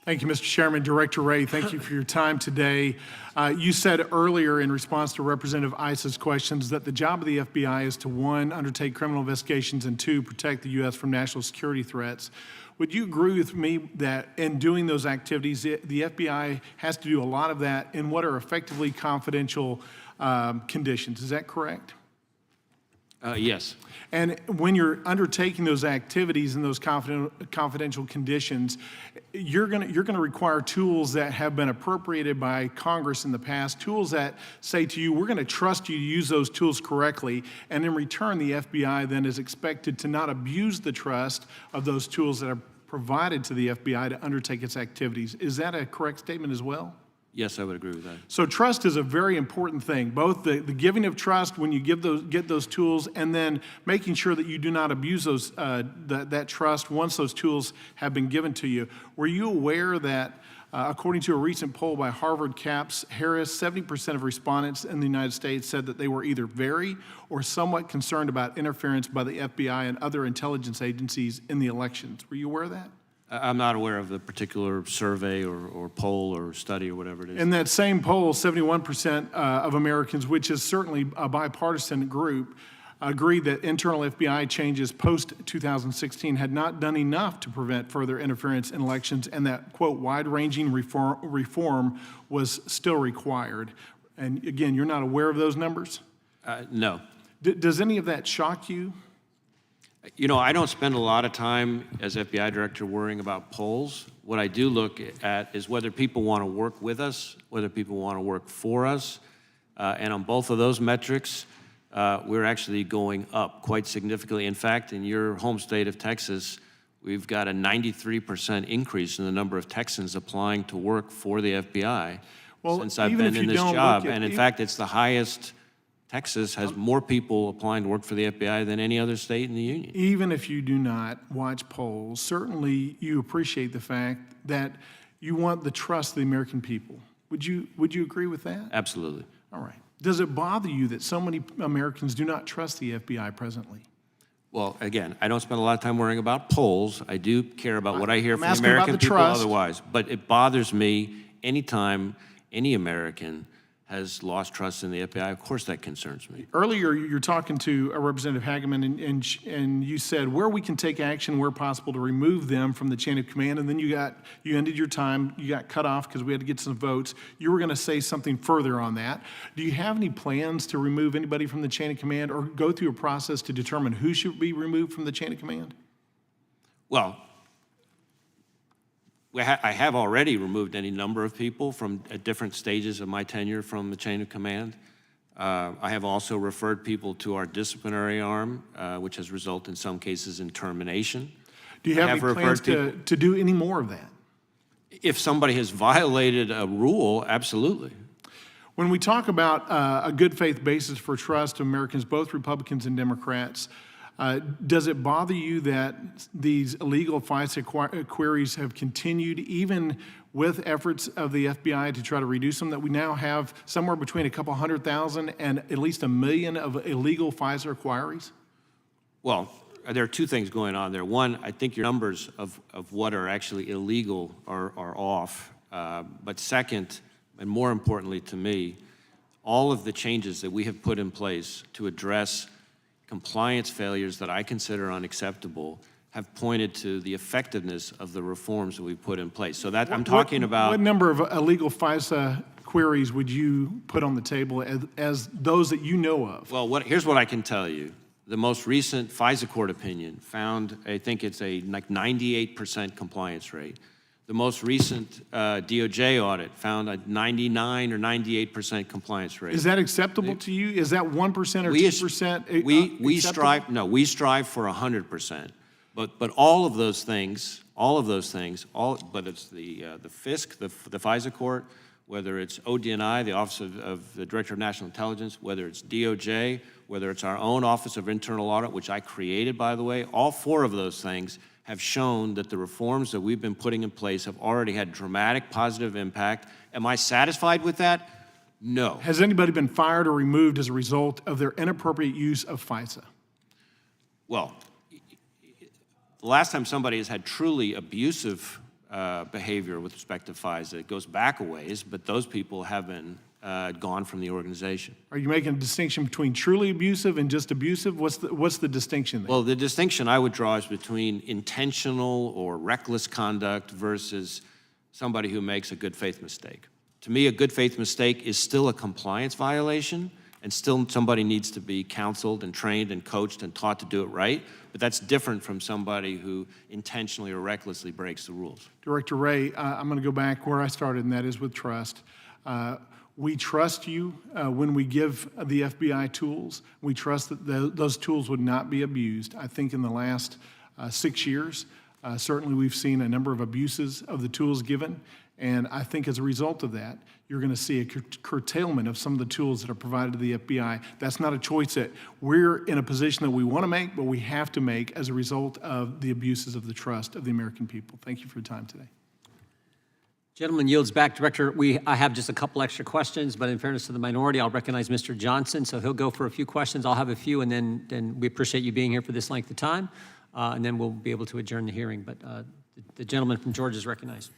Thank you, Mr. Chairman. Director Wray, thank you for your time today. You said earlier in response to Representative Issa's questions that the job of the FBI is to, one, undertake criminal investigations, and two, protect the U.S. from national security threats. Would you agree with me that in doing those activities, the FBI has to do a lot of that in what are effectively confidential conditions? Is that correct? Yes. And when you're undertaking those activities in those confidential conditions, you're going to require tools that have been appropriated by Congress in the past, tools that say to you, we're going to trust you to use those tools correctly, and in return, the FBI then is expected to not abuse the trust of those tools that are provided to the FBI to undertake its activities. Is that a correct statement as well? Yes, I would agree with that. So trust is a very important thing, both the giving of trust when you get those tools, and then making sure that you do not abuse those that trust once those tools have been given to you. Were you aware that according to a recent poll by Harvard Caps Harris, 70% of respondents in the United States said that they were either very or somewhat concerned about interference by the FBI and other intelligence agencies in the elections? Were you aware of that? I'm not aware of the particular survey or poll or study or whatever it is. In that same poll, 71% of Americans, which is certainly a bipartisan group, agreed that internal FBI changes post-2016 had not done enough to prevent further interference in elections, and that, quote, wide-ranging reform was still required. And again, you're not aware of those numbers? No. Does any of that shock you? You know, I don't spend a lot of time as FBI director worrying about polls. What I do look at is whether people want to work with us, whether people want to work for us. And on both of those metrics, we're actually going up quite significantly. In fact, in your home state of Texas, we've got a 93% increase in the number of Texans applying to work for the FBI since I've been in this job. And in fact, it's the highest. Texas has more people applying to work for the FBI than any other state in the union. Even if you do not watch polls, certainly you appreciate the fact that you want the trust of the American people. Would you agree with that? Absolutely. All right. Does it bother you that so many Americans do not trust the FBI presently? Well, again, I don't spend a lot of time worrying about polls. I do care about what I hear from asking American about the people trust. otherwise. But it bothers me anytime any American has lost trust in the FBI. Of course that concerns me. Earlier, you're talking to Representative Hageman, and you said where we can take action where possible to remove them from the chain of command, and then you ended your time, you got cut off because we had to get some votes. You were going to say something further on that. Do you have any plans to remove anybody from the chain of command or go through a process to determine who should be removed from the chain of command? Well, I have already removed any number of people from at different stages of my tenure from the chain of command. I have also referred people to our disciplinary arm, which has resulted in some cases in termination. Do you have any plans to do any more of that? If somebody has violated a rule, absolutely. When we talk about a good faith basis for trust of Americans, both Republicans and Democrats, does it bother you that these illegal FISA queries have continued even with efforts of the FBI to try to reduce them, that we now have somewhere between a couple 100,000 and at least 1 million of illegal FISA inquiries? Well, there are two things going on there. One, I think your numbers of what are actually illegal are off. But second, and more importantly to me, all of the changes that we have put in place to address compliance failures that I consider unacceptable have pointed to the effectiveness of the reforms that we've put in place. So that I'm talking about. What number of illegal FISA queries would you put on the table as those that you know of? Well, here's what I can tell you. The most recent FISA court opinion found, I think it's a like 98% compliance rate. The most recent DOJ audit found a 99 or 98% compliance rate. Is that acceptable to you? Is that 1% or 2%? We strive for 100%. But all of those things, but it's the FISC, the FISA court, whether it's ODNI, the Office of the Director of National Intelligence, whether it's DOJ, whether it's our own Office of Internal Audit, which I created, by the way, all four of those things have shown that the reforms that we've been putting in place have already had dramatic positive impact. Am I satisfied with that? No. Has anybody been fired or removed as a result of their inappropriate use of FISA? Well, the last time somebody has had truly abusive behavior with respect to FISA. It goes back a ways, but those people have been gone from the organization. Are you making a distinction between truly abusive and just abusive? What's the distinction there? Well, the distinction I would draw is between intentional or reckless conduct versus somebody who makes a good faith mistake. To me, a good faith mistake is still a compliance violation, and still somebody needs to be counseled and trained and coached and taught to do it right, but that's different from somebody who intentionally or recklessly breaks the rules. Director Wray, I'm going to go back where I started, and that is with trust. We trust you when we give the FBI tools. We trust that those tools would not be abused. I think in the last 6 years, certainly we've seen a number of abuses of the tools given, and I think as a result of that, you're going to see a curtailment of some of the tools that are provided to the FBI. That's not a choice that we're in a position that we want to make, but we have to make as a result of the abuses of the trust of the American people. Thank you for your time today. Gentleman yields back. Director, I have just a couple extra questions, but in fairness to the minority, I'll recognize Mr. Johnson, so he'll go for a few questions. I'll have a few, and then we appreciate you being here for this length of time, and then we'll be able to adjourn the hearing. But the gentleman from Georgia is recognized.